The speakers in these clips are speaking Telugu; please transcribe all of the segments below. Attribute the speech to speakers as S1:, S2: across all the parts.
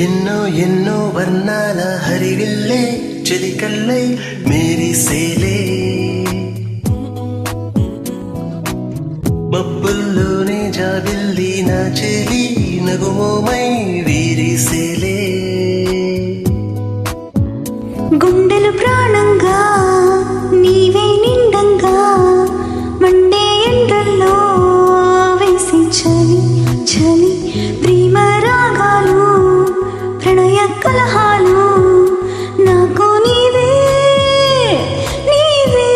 S1: ఎన్నో ఎన్నో వర్ణాల హరివిల్లే చెలికల్లై మేరిసేలే మబ్బుల్లోనే జాబిల్లి నా చెలి నగుమోమై వీరిసేలే
S2: గుండెలు ప్రాణంగా నీవే నిండంగా మండే ఎండల్లో వేసి చలి చలి ప్రేమ రాగాలు ప్రణయ కలహాలు నాకు నీవే నీవే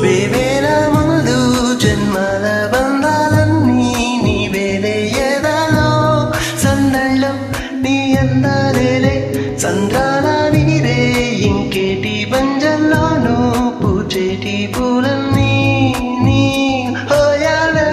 S1: వేవేల ముందు జన్మల బంధాలన్నీ నీవేలే ఏదాలో సందళ్ళో నీ అందాలేలే సంద్రాల నీరే ఇంకేటి బంజల్లోనూ పూచేటి పూలన్నీ నీ హోయాలే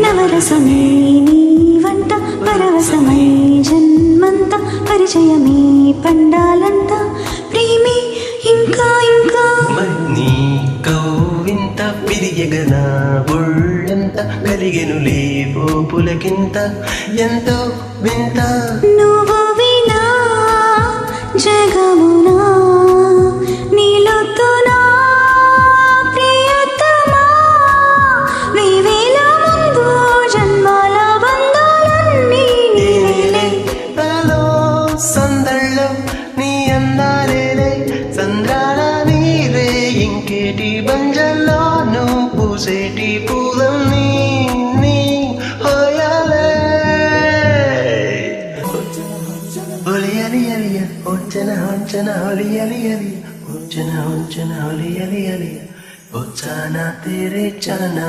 S2: నవరసమై నీ వంట పరవశమై జన్మంతా పరిచయమే పండాలంతా ప్రేమే ఇంకా ఇంకా
S1: నీ కౌవింత పిరియగన ఒళ్ళంత కలిగెనులే పులకింత ఎంతో వింత
S2: నువ్వు వినా జగమునా నీలోతునా ప్రియతమా వేవేల ముందు జన్మాల బంధాలన్నీ నీవేలే
S1: తలలో సందళ్ళో నీ అందాలేలే సంద్రాల నీరే ఇంకేటి బంజల్లోనూ పూసేటి పూలన్నీ నీ హోయాలే ఒలి అలి అలియ ఒచ్చన హొంచన ఒలి అలి అలియ ఒచ్చన హొంచన ఒలి అలి అలియ ఒచ్చానా తేరే చానా